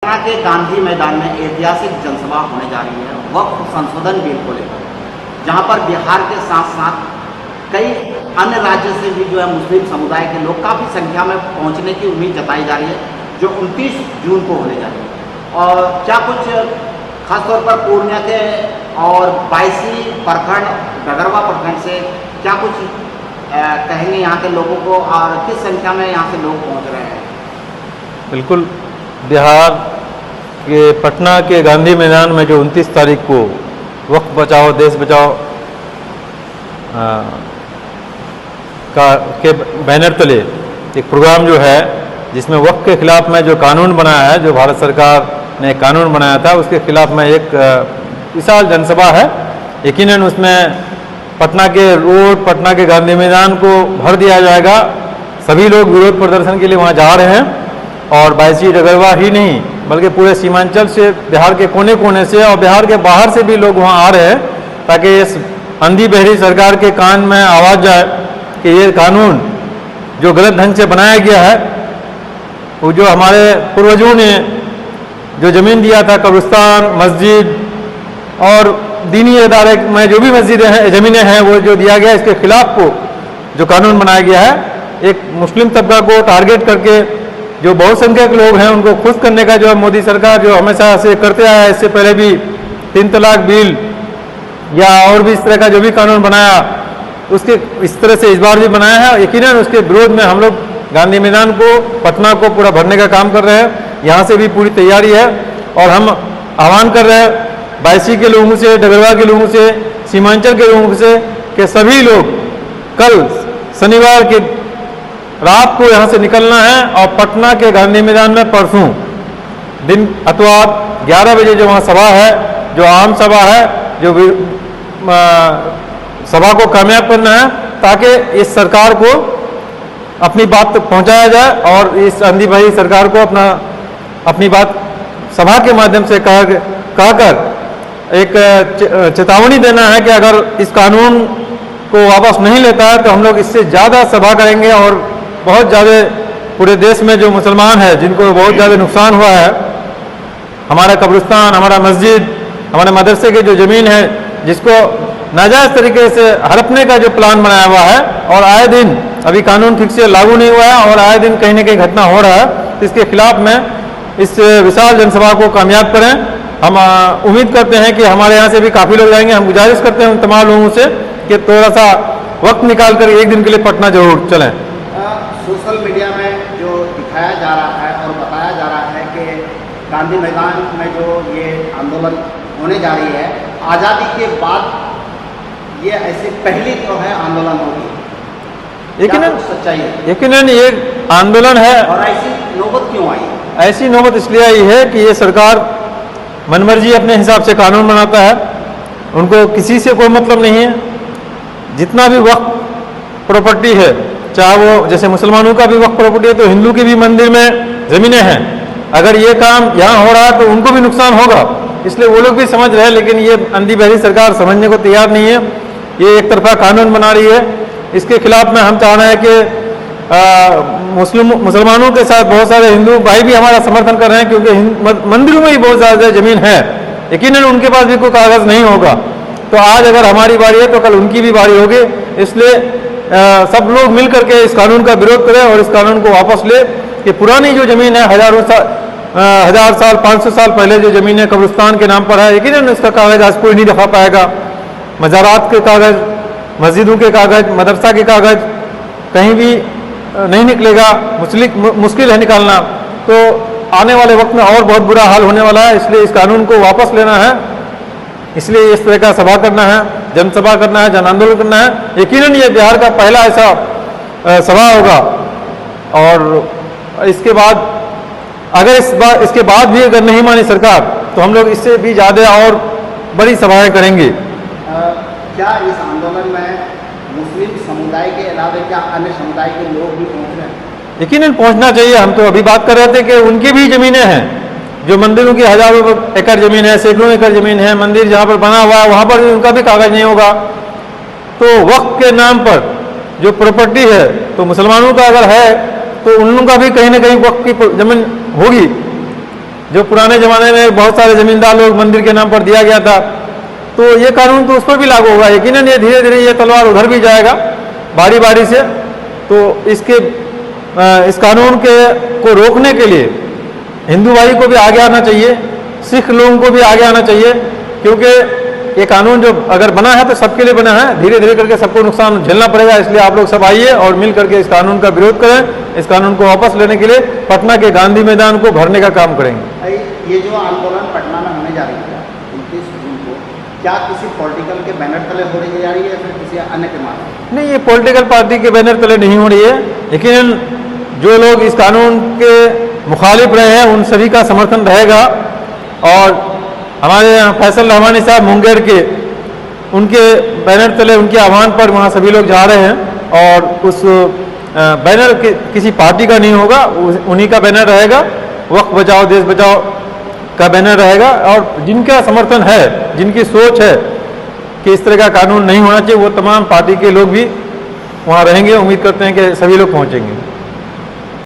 पटना के गांधी मैदान में ऐतिहासिक जनसभा होने जा रही है वक्फ संशोधन बिल को लेकर, जहां पर बिहार के साथ साथ कई अन्य राज्यों से भी जो है मुस्लिम समुदाय के लोग काफ़ी संख्या में पहुंचने की उम्मीद जताई जा रही है, जो 29 जून को होने जा रही है। और क्या कुछ खासतौर पर पूर्णिया के और 22 प्रखंड डगरवा प्रखंड से क्या कुछ कहेंगे यहाँ के लोगों को, और किस संख्या में यहाँ से लोग पहुँच रहे हैं? बिल्कुल, बिहार के पटना के गांधी मैदान में जो 29 तारीख को वक्फ बचाओ देश बचाओ के बैनर तले एक प्रोग्राम जो है, जिसमें वक्फ के खिलाफ में जो कानून बनाया है, जो भारत सरकार ने कानून बनाया था, उसके खिलाफ में एक विशाल जनसभा है। यकीनन उसमें पटना के रोड, पटना के गांधी मैदान को भर दिया जाएगा। सभी लोग विरोध प्रदर्शन के लिए वहाँ जा रहे हैं, और 22 डगरवा ही नहीं बल्कि पूरे सीमांचल से, बिहार के कोने कोने से और बिहार के बाहर से भी लोग वहाँ आ रहे हैं, ताकि इस अंधी बहरी सरकार के कान में आवाज़ जाए कि ये कानून जो गलत ढंग से बनाया गया है, वो जो हमारे पूर्वजों ने जो ज़मीन दिया था, कब्रिस्तान, मस्जिद और दीनी इदारे में जो भी मस्जिदें हैं, ज़मीनें हैं, वो जो दिया गया, इसके खिलाफ को जो कानून बनाया गया है, एक मुस्लिम तबका को टारगेट करके जो बहुसंख्यक लोग हैं उनको खुश करने का जो मोदी सरकार जो हमेशा से करते आया है, इससे पहले भी 3 तलाक बिल या और भी इस तरह का जो भी कानून बनाया, उसके इस तरह से इस बार भी बनाया है। यकीनन उसके विरोध में हम लोग गांधी मैदान को, पटना को पूरा भरने का काम कर रहे हैं। यहाँ से भी पूरी तैयारी है, और हम आह्वान कर रहे हैं 22 के लोगों से, डगरवा के लोगों से, सीमांचल के लोगों से कि सभी लोग कल शनिवार के रात को यहाँ से निकलना है, और पटना के गांधी मैदान में परसों दिन अतवार 11 बजे जो वहाँ सभा है, जो आम सभा है, जो सभा को कामयाब करना है, ताकि इस सरकार को अपनी बात तक पहुँचाया जाए, और इस अंधी बहरी सरकार को अपनी बात सभा के माध्यम से कहकर एक चेतावनी देना है कि अगर इस कानून को वापस नहीं लेता है तो हम लोग इससे ज़्यादा सभा करेंगे, और बहुत ज़्यादा पूरे देश में जो मुसलमान है, जिनको बहुत ज़्यादा नुकसान हुआ है, हमारा कब्रिस्तान, हमारा मस्जिद, हमारे मदरसे की जो ज़मीन है, जिसको नाजायज़ तरीके से हड़पने का जो प्लान बनाया हुआ है, और आए दिन अभी कानून ठीक से लागू नहीं हुआ है, और आए दिन कहीं ना कहीं घटना हो रहा है, तो इसके खिलाफ में इस विशाल जनसभा को कामयाब करें। हम उम्मीद करते हैं कि हमारे यहाँ से भी काफ़ी लोग जाएंगे। हम गुजारिश करते हैं उन तमाम लोगों से कि थोड़ा सा वक्त निकाल कर एक दिन के लिए पटना जरूर चलें। सोशल मीडिया में जो दिखाया जा रहा है और बताया जा रहा है कि गांधी मैदान में जो ये आंदोलन होने जा रही है, आज़ादी के बाद ये ऐसी पहली जो है आंदोलन होगी, यकीनन सच्चाई है? यकीनन ये आंदोलन है। और ऐसी नौबत क्यों आई? ऐसी नौबत इसलिए आई है कि ये सरकार मनमर्जी अपने हिसाब से कानून बनाता है, उनको किसी से कोई मतलब नहीं है। जितना भी वक्फ प्रॉपर्टी है, चाहे वो जैसे मुसलमानों का भी वक्फ प्रॉपर्टी है, तो हिंदू की भी मंदिर में ज़मीनें हैं, अगर ये काम यहाँ हो रहा है तो उनको भी नुकसान होगा, इसलिए वो लोग भी समझ रहे हैं। लेकिन ये अंधी बहरी सरकार समझने को तैयार नहीं है, ये एक तरफा कानून बना रही है। इसके खिलाफ में हम चाह रहे हैं कि मुसलमानों के साथ बहुत सारे हिंदू भाई भी हमारा समर्थन कर रहे हैं, क्योंकि मंदिरों में ही बहुत ज़्यादा ज़मीन है, यकीनन उनके पास भी कोई कागज़ नहीं होगा। तो आज अगर हमारी बारी है तो कल उनकी भी बारी होगी, इसलिए सब लोग मिल करके इस कानून का विरोध करें और इस कानून को वापस ले। कि पुरानी जो ज़मीन है, हज़ार साल 500 साल पहले जो ज़मीन है कब्रिस्तान के नाम पर है, यकीनन उसका कागज़ आज कोई नहीं दिखा पाएगा। मज़ारात के कागज़, मस्जिदों के कागज़, मदरसा के कागज़ कहीं भी नहीं निकलेगा, मुश्किल है निकालना। तो आने वाले वक्त में और बहुत बुरा हाल होने वाला है, इसलिए इस कानून को वापस लेना है। इसलिए इस तरह का सभा करना है, जनसभा करना है, जन आंदोलन करना है। यकीनन ये बिहार का पहला ऐसा सभा होगा, और इसके बाद अगर इसके बाद भी अगर नहीं मानी सरकार, तो हम लोग इससे भी ज़्यादा और बड़ी सभाएं करेंगे। क्या इस आंदोलन में मुस्लिम समुदाय के अलावा क्या अन्य समुदाय के लोग भी पहुँच रहे हैं? यकीनन पहुँचना चाहिए। हम तो अभी बात कर रहे थे कि उनकी भी ज़मीनें हैं, जो मंदिरों की हज़ारों एकड़ ज़मीन है, सैकड़ों एकड़ ज़मीन है, मंदिर जहाँ पर बना हुआ है वहाँ पर भी उनका भी कागज़ नहीं होगा। तो वक्फ के नाम पर जो प्रॉपर्टी है, तो मुसलमानों का अगर है तो उन लोगों का भी कहीं ना कहीं वक्फ की ज़मीन होगी। जो पुराने ज़माने में बहुत सारे ज़मींदार लोग मंदिर के नाम पर दिया गया था, तो ये कानून तो उस पर भी लागू होगा। यकीनन ये धीरे धीरे ये तलवार उधर भी जाएगा बारी बारी से। तो इस कानून को रोकने के लिए हिंदू भाई को भी आगे आना चाहिए, सिख लोगों को भी आगे आना चाहिए, क्योंकि ये कानून जो अगर बना है तो सबके लिए बना है। धीरे धीरे करके सबको नुकसान झेलना पड़ेगा, इसलिए आप लोग सब आइए और मिल करके इस कानून का विरोध करें। इस कानून को वापस लेने के लिए पटना के गांधी मैदान को भरने का काम करेंगे। ये जो आंदोलन पटना में होने जा रही है 29 जून को, क्या किसी पॉलिटिकल के बैनर तले हो रही जा रही है या फिर किसी अन्य के माध्यम? नहीं, ये पॉलिटिकल पार्टी के बैनर तले नहीं हो रही है, लेकिन जो लोग इस कानून के मुखालिफ रहे हैं उन सभी का समर्थन रहेगा। और हमारे यहाँ फैसल रहमानी साहब मुंगेर के, उनके बैनर तले, उनके आह्वान पर वहाँ सभी लोग जा रहे हैं। और उस बैनर किसी पार्टी का नहीं होगा, उन्हीं का बैनर रहेगा, वक्फ बचाओ देश बचाओ का बैनर रहेगा। और जिनका समर्थन है, जिनकी सोच है कि इस तरह का कानून नहीं होना चाहिए, वो तमाम पार्टी के लोग भी वहाँ रहेंगे। उम्मीद करते हैं कि सभी लोग पहुँचेंगे।